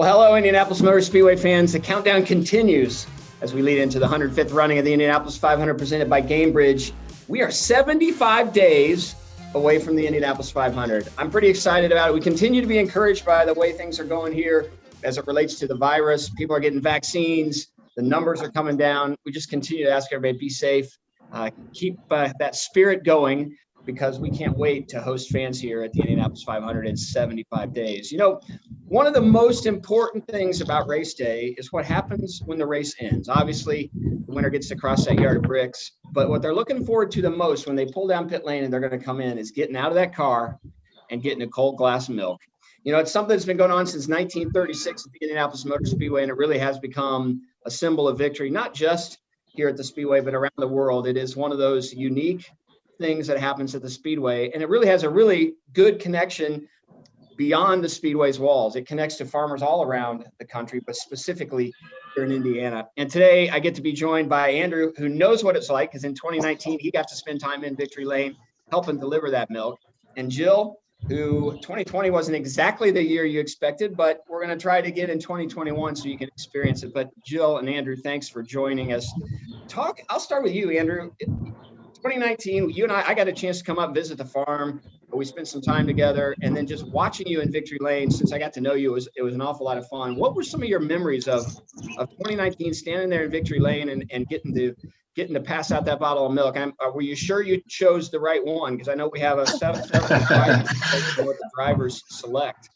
Well, hello, Indianapolis Motor Speedway fans. The countdown continues as we lead into the 105th running of the Indianapolis 500 presented by Gamebridge. We are 75 days away from the Indianapolis 500. I'm pretty excited about it. We continue to be encouraged by the way things are going here as it relates to the virus. People are getting vaccines. The numbers are coming down. We just continue to ask everybody to be safe, keep that spirit going, because we can't wait to host fans here at the Indianapolis 500 in 75 days. You know, one of the most important things about race day is what happens when the race ends. Obviously, the winner gets to cross that yard of bricks, but what they're looking forward to the most when they pull down pit lane and they're going to come in is getting out of that car and getting a cold glass of milk. You know, it's something that's been going on since 1936 at the Indianapolis Motor Speedway, and it really has become a symbol of victory, not just here at the Speedway, but around the world. It is one of those unique things that happens at the Speedway, and it really has a really good connection beyond the Speedway's walls. It connects to farmers all around the country, but specifically here in Indiana. And today I get to be joined by Andrew, who knows what it's like, because in 2019 he got to spend time in Victory Lane helping deliver that milk, and Jill, who 2020 wasn't exactly the year you expected, but we're going to try to get in 2021 so you can experience it. But Jill and Andrew, thanks for joining us. I'll start with you, Andrew. 2019, you and I got a chance to come up and visit the farm. We spent some time together, and then just watching you in Victory Lane, since I got to know you, it was an awful lot of fun. What were some of your memories of 2019, standing there in Victory Lane and getting to pass out that bottle of milk? Were you sure you chose the right one? Because I know we have a several what the drivers select.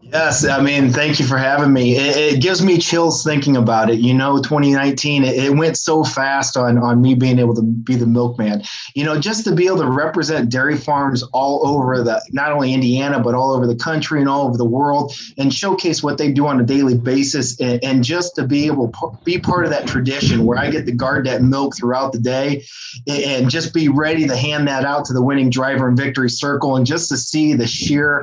Yes, I mean, thank you for having me. It gives me chills thinking about it. You know, 2019, it went so fast on me being able to be the milkman. You know, just to be able to represent dairy farms all over not only Indiana, but all over the country and all over the world, and showcase what they do on a daily basis, and just to be able to be part of that tradition where I get to guard that milk throughout the day and just be ready to hand that out to the winning driver in victory circle, and just to see the sheer,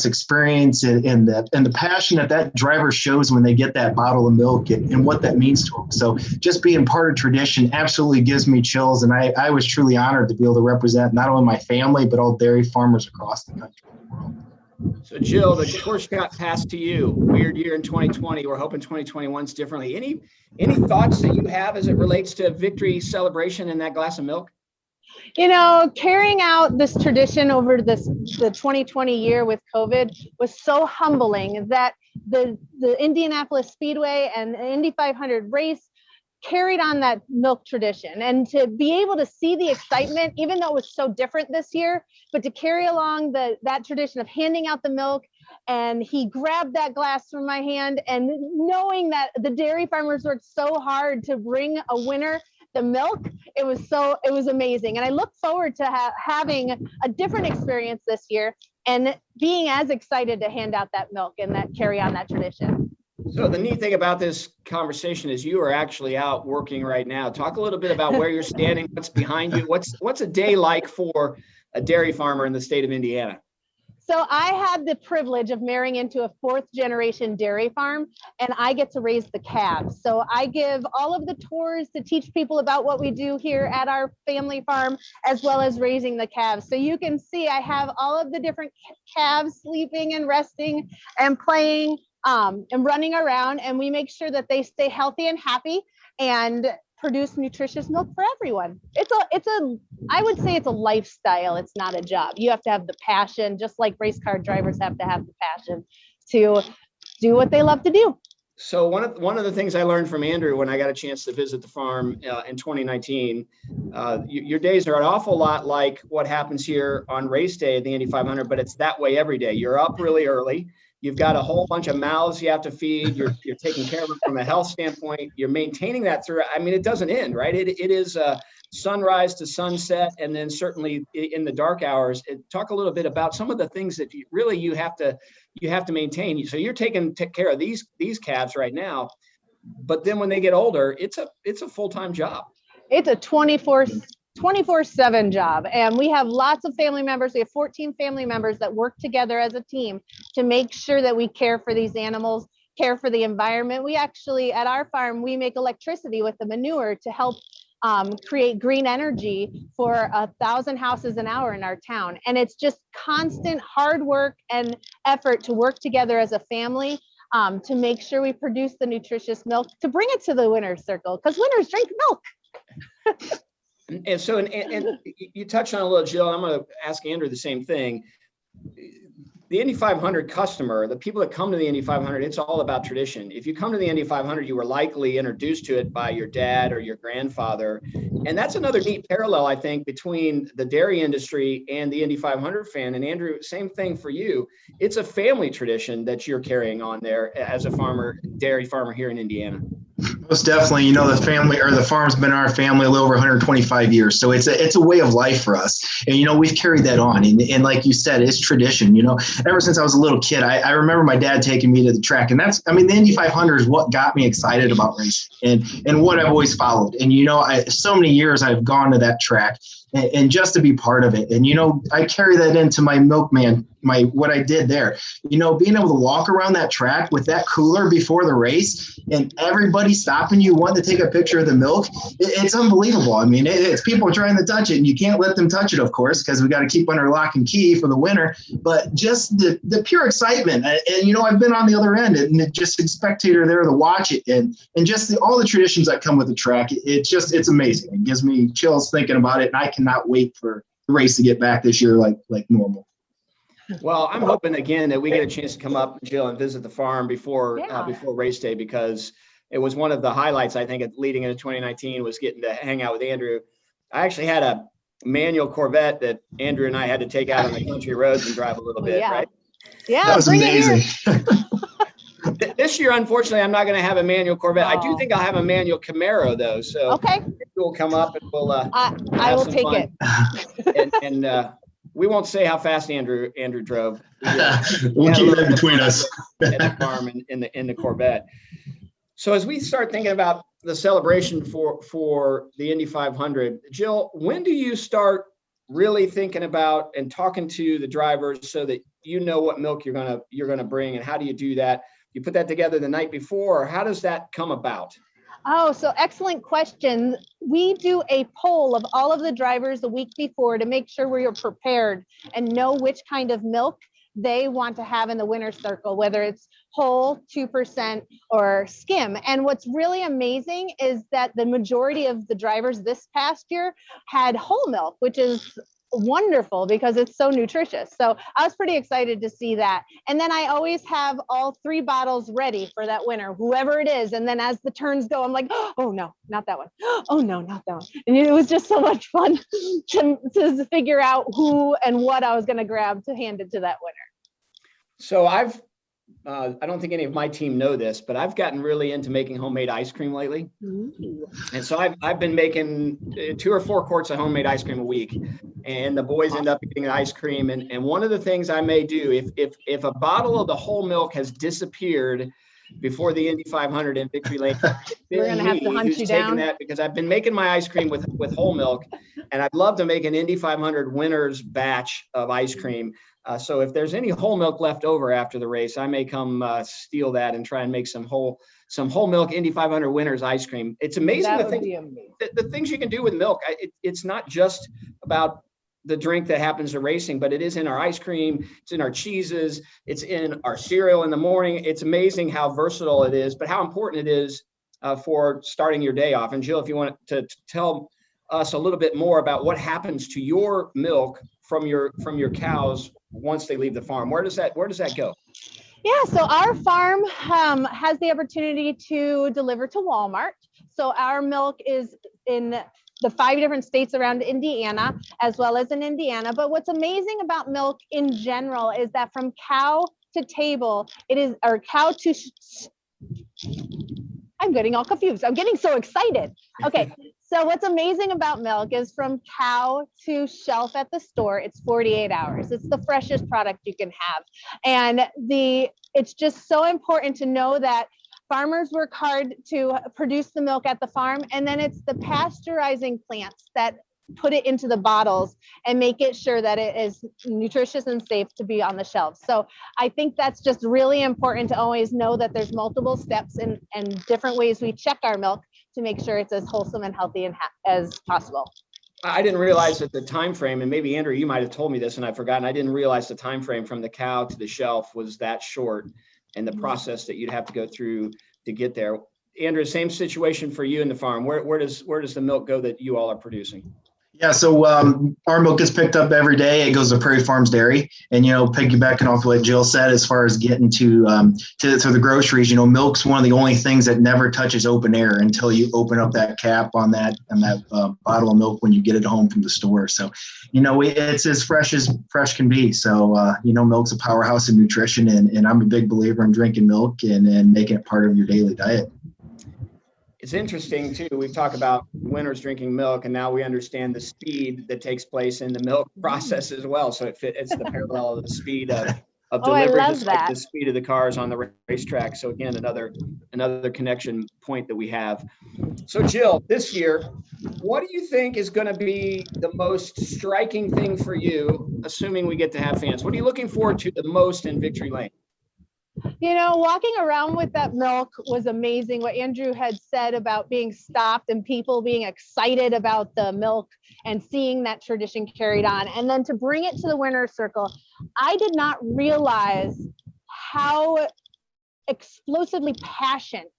experience and the passion that driver shows when they get that bottle of milk and what that means to them. So just being part of tradition absolutely gives me chills, and I was truly honored to be able to represent not only my family but all dairy farmers across the country and the world. So Jill, the torch got passed to you. Weird year in 2020. We're hoping 2021's differently. Any thoughts that you have as it relates to victory celebration and that glass of milk? You know, carrying out this tradition over the 2020 year with COVID was so humbling that the Indianapolis Speedway and the Indy 500 race carried on that milk tradition, and to be able to see the excitement, even though it was so different this year, but to carry along that tradition of handing out the milk. And he grabbed that glass from my hand, and knowing that the dairy farmers worked so hard to bring a winner the milk, it was amazing. And I look forward to having a different experience this year and being as excited to hand out that milk and that carry on that tradition. So the neat thing about this conversation is you are actually out working right now. Talk a little bit about where you're standing, what's behind you, what's a day like for a dairy farmer in the state of Indiana? So I had the privilege of marrying into a 4th generation dairy farm, and I get to raise the calves. So I give all of the tours to teach people about what we do here at our family farm, as well as raising the calves. So you can see I have all of the different calves sleeping and resting and playing and running around, and we make sure that they stay healthy and happy and produce nutritious milk for everyone. I would say it's a lifestyle. It's not a job. You have to have the passion, just like race car drivers have to have the passion to do what they love to do. So one of the things I learned from Andrew when I got a chance to visit the farm in 2019, your days are an awful lot like what happens here on race day at the Indy 500, but it's that way every day. You're up really early. You've got a whole bunch of mouths you have to feed. You're taking care of them from a health standpoint. You're maintaining that through. I mean, it doesn't end, right? It is sunrise to sunset, and then certainly in the dark hours. Talk a little bit about some of the things that you have to maintain. So you're taking care of these calves right now, but then when they get older, it's a full-time job. It's a 24/7 job. And we have lots of family members. We have 14 family members that work together as a team to make sure that we care for these animals, care for the environment. We actually, at our farm, we make electricity with the manure to help create green energy for 1,000 houses an hour in our town. And it's just constant hard work and effort to work together as a family to make sure we produce the nutritious milk to bring it to the winner's circle, because winners drink milk. And so, and you touched on a little, Jill. I'm going to ask Andrew the same thing. The Indy 500 customer, the people that come to the Indy 500, it's all about tradition. If you come to the Indy 500, you were likely introduced to it by your dad or your grandfather. And that's another neat parallel, I think, between the dairy industry and the Indy 500 fan. And Andrew, same thing for you. It's a family tradition that you're carrying on there as a farmer, dairy farmer here in Indiana. Most definitely, you know, the family or the farm's been in our family a little over 125 years. So it's a way of life for us. And, you know, we've carried that on. And like you said, it's tradition, you know, ever since I was a little kid, I remember my dad taking me to the track. And that's, I mean, the Indy 500 is what got me excited about racing and what I've always followed. And, you know, so many years I've gone to that track and just to be part of it. And, you know, I carry that into my milkman, what I did there, you know, being able to walk around that track with that cooler before the race and everybody stopping you wanting to take a picture of the milk. It's unbelievable. I mean, it's people trying to touch it and you can't let them touch it, of course, because we got to keep under lock and key for the winner, but just the pure excitement. And, you know, I've been on the other end and just a spectator there to watch it and just all the traditions that come with the track. It's amazing. It gives me chills thinking about it. And I cannot wait for the race to get back this year like normal. Well, I'm hoping again that we get a chance to come up, Jill, and visit the farm before race day, because it was one of the highlights, I think, leading into 2019 was getting to hang out with Andrew. I actually had a manual Corvette that Andrew and I had to take out on the country roads and drive a little bit, right? Yeah, that was amazing. This year, unfortunately, I'm not going to have a manual Corvette. I do think I'll have a manual Camaro, though. So okay, we'll come up and we'll. I will take fun. it. And we won't say how fast Andrew drove. We'll keep that between us. At the farm in the Corvette. So as we start thinking about the celebration for the Indy 500, Jill, when do you start really thinking about and talking to the drivers so that you know what milk you're gonna bring, and how do you do that? You put that together the night before, or how does that come about? Oh, so excellent question. We do a poll of all of the drivers the week before to make sure we are prepared and know which kind of milk they want to have in the winner's circle, whether it's whole, 2%, or skim. And what's really amazing is that the majority of the drivers this past year had whole milk, which is wonderful because it's so nutritious. So I was pretty excited to see that. And then I always have all 3 bottles ready for that winner, whoever it is. And then as the turns go, I'm like, oh no, not that one. Oh no, not that one. And it was just so much fun to figure out who and what I was going to grab to hand it to that winner. So I don't think any of my team know this, but I've gotten really into making homemade ice cream lately. Ooh. And so I've been making 2 or 4 quarts of homemade ice cream a week, and the boys end up eating ice cream. And one of the things I may do, if a bottle of the whole milk has disappeared before the Indy 500 in Victory Lane, we're going to have to hunt you down. That, because I've been making my ice cream with whole milk, and I'd love to make an Indy 500 winners batch of ice cream. So if there's any whole milk left over after the race, I may come steal that and try and make some whole milk Indy 500 winners ice cream. It's amazing the things you can do with milk. It's not just about the drink that happens to racing, but it is in our ice cream, it's in our cheeses, it's in our cereal in the morning. It's amazing how versatile it is, but how important it is for starting your day off. And Jill, if you want to tell us a little bit more about what happens to your milk from your cows once they leave the farm, where does that go? Yeah, so our farm has the opportunity to deliver to Walmart. So our milk is in the 5 different states around Indiana, as well as in Indiana. But what's amazing about milk in general is that from cow to table, I'm getting all confused. I'm getting so excited. Okay. So what's amazing about milk is from cow to shelf at the store, it's 48 hours. It's the freshest product you can have. And it's just so important to know that farmers work hard to produce the milk at the farm, and then it's the pasteurizing plants that put it into the bottles and make it sure that it is nutritious and safe to be on the shelves. So I think that's just really important to always know that there's multiple steps and different ways we check our milk to make sure it's as wholesome and healthy as possible. I didn't realize that the time frame, and maybe Andrew, you might have told me this and I've forgotten. I didn't realize the time frame from the cow to the shelf was that short, and the process that you'd have to go through to get there. Andrew, same situation for you in the farm. Where does the milk go that you all are producing? Yeah, so our milk is picked up every day. It goes to Prairie Farms Dairy, and piggybacking off what Jill said, as far as getting to the groceries, milk's one of the only things that never touches open air until you open up that cap on that bottle of milk when you get it home from the store. So, it's as fresh can be. So, milk's a powerhouse in nutrition, and I'm a big believer in drinking milk and making it part of your daily diet. It's interesting too. We've talked about winners drinking milk, and now we understand the speed that takes place in the milk process as well. So it's the parallel of the speed of delivery, just like the speed of the cars on the racetrack. So again, another connection point that we have. So Jill, this year, what do you think is going to be the most striking thing for you, assuming we get to have fans? What are you looking forward to the most in Victory Lane? Walking around with that milk was amazing. What Andrew had said about being stopped and people being excited about the milk and seeing that tradition carried on. And then to bring it to the winner's circle, I did not realize how explosively passionate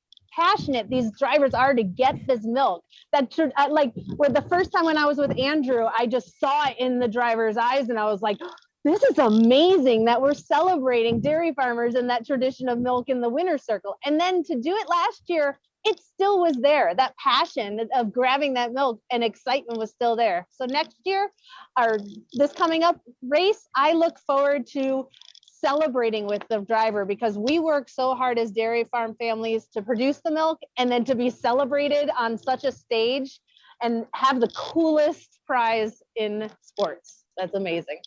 these drivers are to get this milk. Where the first time when I was with Andrew, I just saw it in the driver's eyes and I was like, this is amazing that we're celebrating dairy farmers and that tradition of milk in the winner's circle. And then to do it last year, it still was there. That passion of grabbing that milk and excitement was still there. So next year, this coming up race, I look forward to celebrating with the driver, because we work so hard as dairy farm families to produce the milk, and then to be celebrated on such a stage and have the coolest prize in sports. That's amazing.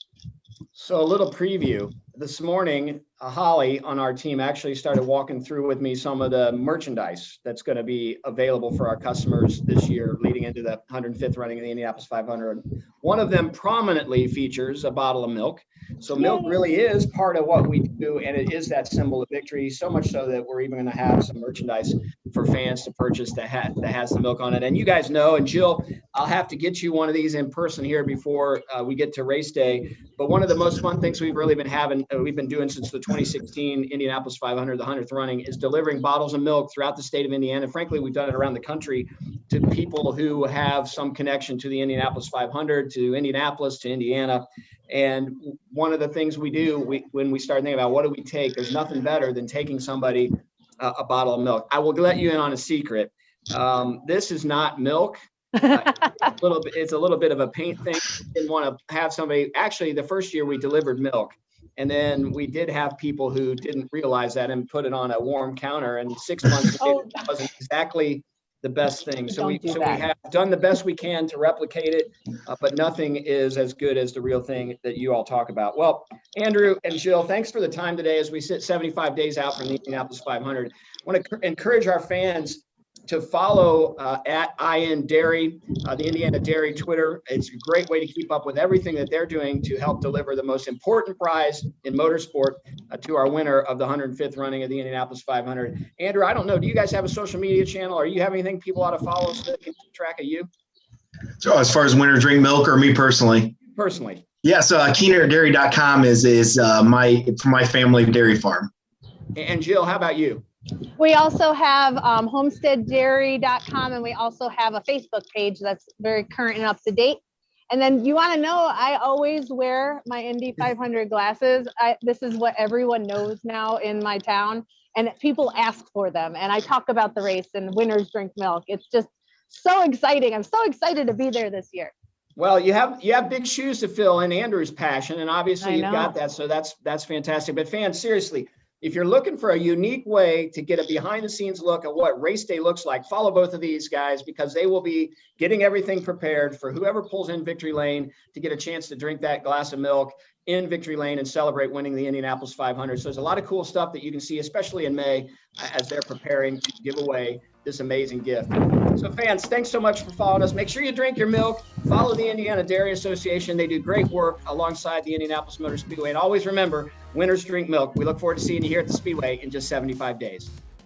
So a little preview. This morning, Holly on our team actually started walking through with me some of the merchandise that's going to be available for our customers this year leading into the 105th running of the Indianapolis 500. One of them prominently features a bottle of milk. So milk really is part of what we do, and it is that symbol of victory, so much so that we're even going to have some merchandise for fans to purchase that has the milk on it. And you guys know, and Jill, I'll have to get you one of these in person here before we get to race day. But one of the most fun things we've really been doing since the 2016 Indianapolis 500, the 100th running, is delivering bottles of milk throughout the state of Indiana. Frankly, we've done it around the country to people who have some connection to the Indianapolis 500, to Indianapolis, to Indiana. And one of the things we do when we start thinking about what do we take, there's nothing better than taking somebody a bottle of milk. I will let you in on a secret. This is not milk. It's a little bit of a paint thing. Didn't want to have somebody. Actually, the first year we delivered milk, and then we did have people who didn't realize that and put it on a warm counter. And 6 months later, it wasn't exactly the best thing. So we have done the best we can to replicate it, but nothing is as good as the real thing that you all talk about. Well, Andrew and Jill, thanks for the time today as we sit 75 days out from the Indianapolis 500. I want to encourage our fans to follow at IN Dairy, the Indiana Dairy Twitter. It's a great way to keep up with everything that they're doing to help deliver the most important prize in motorsport to our winner of the 105th running of the Indianapolis 500. Andrew, I don't know, do you guys have a social media channel, or you have anything people ought to follow so they can keep track of you? So as far as winner drink milk, or me personally? Personally. Yeah, so KuehnertDairy.com is my family dairy farm. And Jill, how about you? We also have homesteaddairy.com, and we also have a Facebook page that's very current and up to date. And then you want to know, I always wear my Indy 500 glasses. This is what everyone knows now in my town, and people ask for them. And I talk about the race and winners drink milk. It's just so exciting. I'm so excited to be there this year. Well, you have big shoes to fill in Andrew's passion, and obviously you've got that. So that's fantastic. But fans, seriously, if you're looking for a unique way to get a behind the scenes look at what race day looks like, follow both of these guys, because they will be getting everything prepared for whoever pulls in Victory Lane to get a chance to drink that glass of milk in Victory Lane and celebrate winning the Indianapolis 500. So there's a lot of cool stuff that you can see, especially in May, as they're preparing to give away this amazing gift. So fans, thanks so much for following us. Make sure you drink your milk. Follow the Indiana Dairy Association. They do great work alongside the Indianapolis Motor Speedway. And always remember, winners drink milk. We look forward to seeing you here at the Speedway in just 75 days.